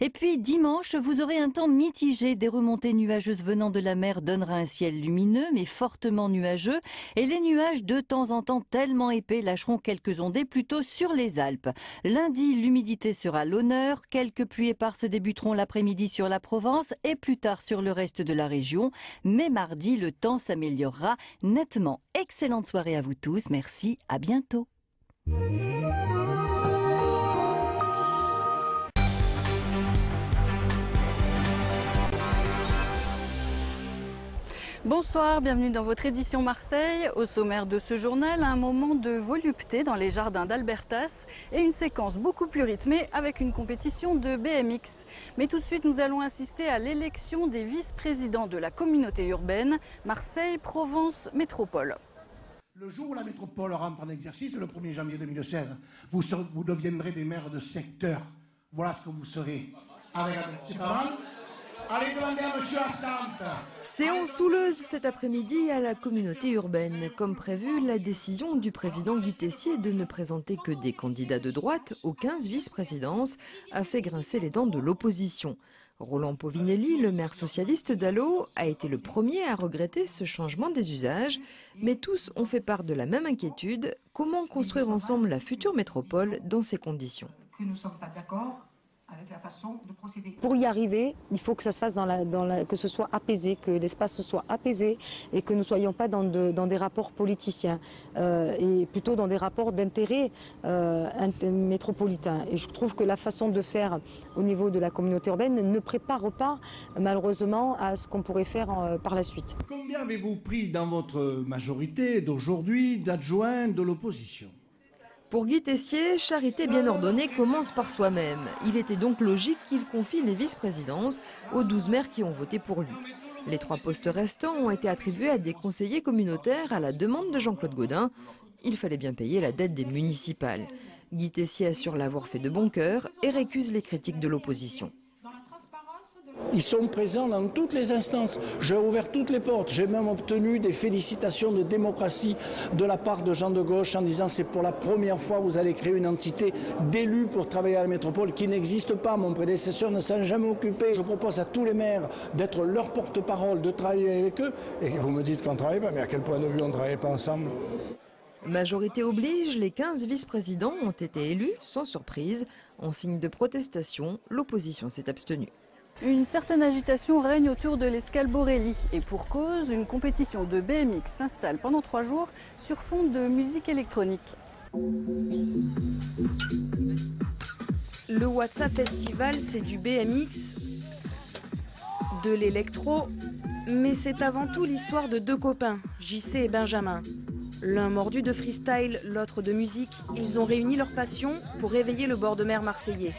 Et puis dimanche, vous aurez un temps mitigé. Des remontées nuageuses venant de la mer donnera un ciel lumineux mais fortement nuageux. Et les nuages de temps en temps tellement épais lâcheront quelques ondées plutôt sur les Alpes. Lundi, l'humidité sera à l'honneur. Quelques pluies éparses débuteront l'après-midi sur la Provence et plus tard sur le reste de la région. Mais mardi, le temps s'améliorera nettement. Excellente soirée à vous tous. Merci, à bientôt. Bonsoir, bienvenue dans votre édition Marseille. Au sommaire de ce journal, un moment de volupté dans les jardins d'Albertas et une séquence beaucoup plus rythmée avec une compétition de BMX. Mais tout de suite, nous allons assister à l'élection des vice-présidents de la communauté urbaine Marseille-Provence-Métropole. Le jour où la métropole rentre en exercice, le 1er janvier 2016, vous deviendrez des maires de secteur. Voilà ce que vous serez. C'est pas mal ? Allez demander à monsieur Arsante. Séance houleuse cet après-midi à la communauté urbaine. Comme prévu, la décision du président Guy Tessier de ne présenter que des candidats de droite aux 15 vice-présidences a fait grincer les dents de l'opposition. Roland Povinelli, le maire socialiste d'Allo, a été le premier à regretter ce changement des usages. Mais tous ont fait part de la même inquiétude. Comment construire ensemble la future métropole dans ces conditions ? Que nous ne sommes pas d'accord avec la façon de procéder. Pour y arriver, il faut que ça se fasse que ce soit apaisé, que l'espace soit apaisé et que nous ne soyons pas dans des rapports politiciens et plutôt dans des rapports d'intérêt métropolitains. Et je trouve que la façon de faire au niveau de la communauté urbaine ne prépare pas malheureusement à ce qu'on pourrait faire par la suite. Combien avez-vous pris dans votre majorité d'aujourd'hui d'adjoints de l'opposition ? Pour Guy Tessier, charité bien ordonnée commence par soi-même. Il était donc logique qu'il confie les vice-présidences aux 12 maires qui ont voté pour lui. Les 3 postes restants ont été attribués à des conseillers communautaires à la demande de Jean-Claude Gaudin. Il fallait bien payer la dette des municipales. Guy Tessier assure l'avoir fait de bon cœur et récuse les critiques de l'opposition. Ils sont présents dans toutes les instances. J'ai ouvert toutes les portes. J'ai même obtenu des félicitations de démocratie de la part de gens de gauche en disant c'est pour la première fois vous allez créer une entité d'élus pour travailler à la métropole qui n'existe pas. Mon prédécesseur ne s'en est jamais occupé. Je propose à tous les maires d'être leur porte-parole, de travailler avec eux. Et vous me dites qu'on ne travaille pas, mais à quel point de vue on ne travaille pas ensemble ? Majorité oblige, les 15 vice-présidents ont été élus sans surprise. En signe de protestation, l'opposition s'est abstenue. Une certaine agitation règne autour de l'escale Borelli. Et pour cause, une compétition de BMX s'installe pendant 3 jours sur fond de musique électronique. Le WhatsApp Festival, c'est du BMX, de l'électro, mais c'est avant tout l'histoire de 2 copains, JC et Benjamin. L'un mordu de freestyle, l'autre de musique, ils ont réuni leur passion pour réveiller le bord de mer marseillais.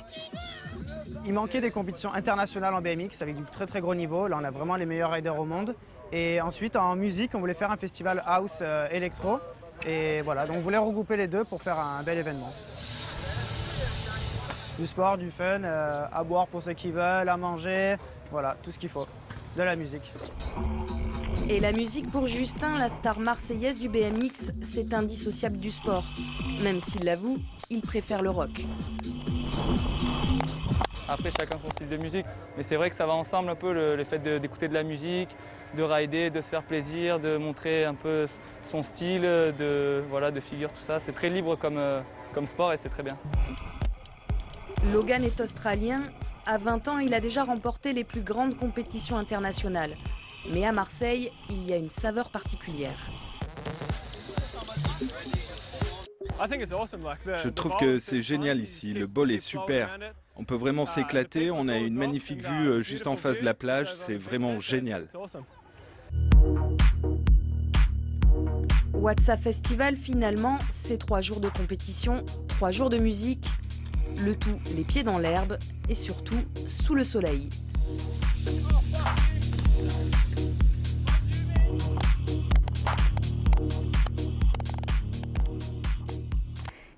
Il manquait des compétitions internationales en BMX avec du très très gros niveau. Là, on a vraiment les meilleurs riders au monde. Et ensuite, en musique, on voulait faire un festival house électro. Et voilà, donc on voulait regrouper les deux pour faire un bel événement. Du sport, du fun, à boire pour ceux qui veulent, à manger, voilà, tout ce qu'il faut. De la musique. Et la musique pour Justin, la star marseillaise du BMX, c'est indissociable du sport. Même s'il l'avoue, il préfère le rock. Après, chacun son style de musique, mais c'est vrai que ça va ensemble un peu le fait d'écouter de la musique, de rider, de se faire plaisir, de montrer un peu son style, de figure, tout ça. C'est très libre comme sport et c'est très bien. Logan est australien. À 20 ans, il a déjà remporté les plus grandes compétitions internationales. Mais à Marseille, il y a une saveur particulière. Je trouve que c'est génial ici, le bol est super. On peut vraiment s'éclater, on a une magnifique vue juste en face de la plage, c'est vraiment génial. WhatsApp Festival, finalement, c'est 3 jours de compétition, 3 jours de musique, le tout les pieds dans l'herbe et surtout sous le soleil.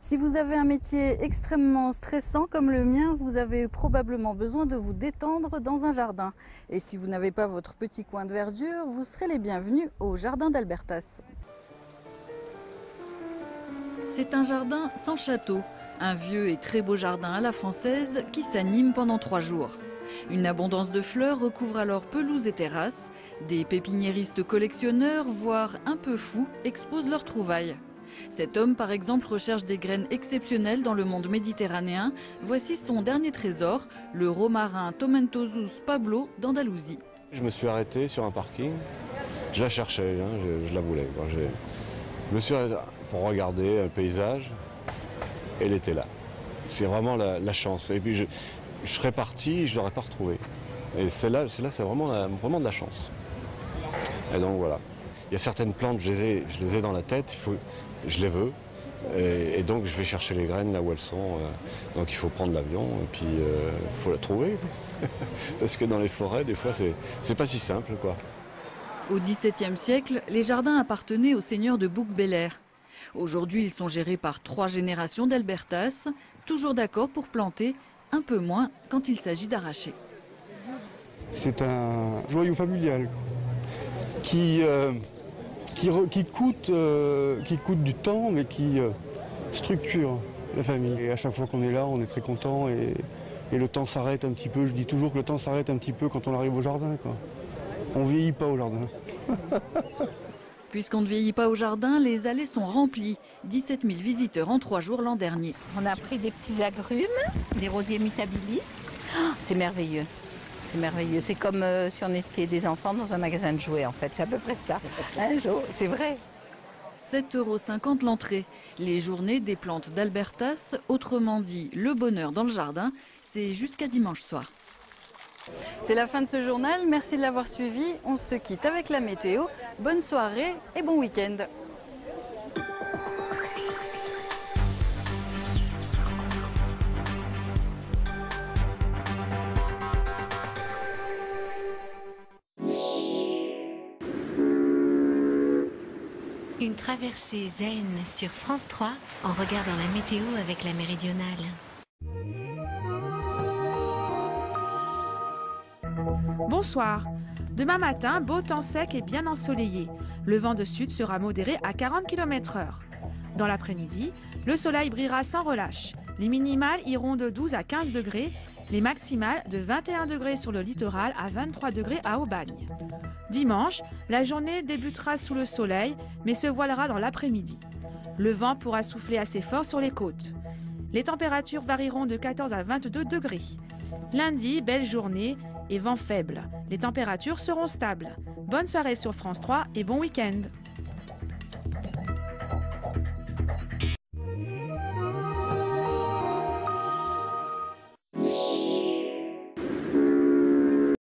Si vous avez un métier extrêmement stressant comme le mien, vous avez probablement besoin de vous détendre dans un jardin. Et si vous n'avez pas votre petit coin de verdure, vous serez les bienvenus au jardin d'Albertas. C'est un jardin sans château. Un vieux et très beau jardin à la française qui s'anime pendant 3 jours. Une abondance de fleurs recouvre alors pelouse et terrasses. Des pépiniéristes collectionneurs, voire un peu fous, exposent leurs trouvailles. Cet homme, par exemple, recherche des graines exceptionnelles dans le monde méditerranéen. Voici son dernier trésor, le romarin Tomentosus Pablo d'Andalousie. Je me suis arrêté sur un parking. Je la cherchais, je la voulais. Je me suis arrêté pour regarder le paysage. Elle était là. C'est vraiment la chance. Et puis je serais parti, je ne l'aurais pas retrouvée. Et celle-là, c'est vraiment de la chance. Et donc voilà. Il y a certaines plantes, je les ai dans la tête, je les veux. Et donc je vais chercher les graines là où elles sont. Donc il faut prendre l'avion et puis il faut la trouver. Parce que dans les forêts, des fois, c'est pas si simple, quoi. Au XVIIe siècle, les jardins appartenaient aux seigneurs de Bouc-Bel-Air. Aujourd'hui, ils sont gérés par 3 générations d'Albertas, toujours d'accord pour planter, un peu moins quand il s'agit d'arracher. C'est un joyau familial qui coûte du temps, mais qui structure la famille. Et à chaque fois qu'on est là, on est très content et le temps s'arrête un petit peu. Je dis toujours que le temps s'arrête un petit peu quand on arrive au jardin, quoi. On vieillit pas au jardin. Puisqu'on ne vieillit pas au jardin, les allées sont remplies. 17 000 visiteurs en 3 jours l'an dernier. On a pris des petits agrumes, des rosiers mutabilis. C'est merveilleux. C'est merveilleux. C'est comme si on était des enfants dans un magasin de jouets, en fait. C'est à peu près ça. Hein, Jo, c'est vrai. 7,50 € l'entrée. Les journées des plantes d'Albertas, autrement dit le bonheur dans le jardin, c'est jusqu'à dimanche soir. C'est la fin de ce journal, merci de l'avoir suivi. On se quitte avec la météo. Bonne soirée et bon week-end. Une traversée zen sur France 3 en regardant la météo avec la méridionale. Bonsoir. Demain matin, beau temps sec et bien ensoleillé. Le vent de sud sera modéré à 40 km/h. Dans l'après-midi, le soleil brillera sans relâche. Les minimales iront de 12 à 15 degrés, les maximales de 21 degrés sur le littoral à 23 degrés à Aubagne. Dimanche, la journée débutera sous le soleil, mais se voilera dans l'après-midi. Le vent pourra souffler assez fort sur les côtes. Les températures varieront de 14 à 22 degrés. Lundi, belle journée et vent faible. Les températures seront stables. Bonne soirée sur France 3 et bon week-end.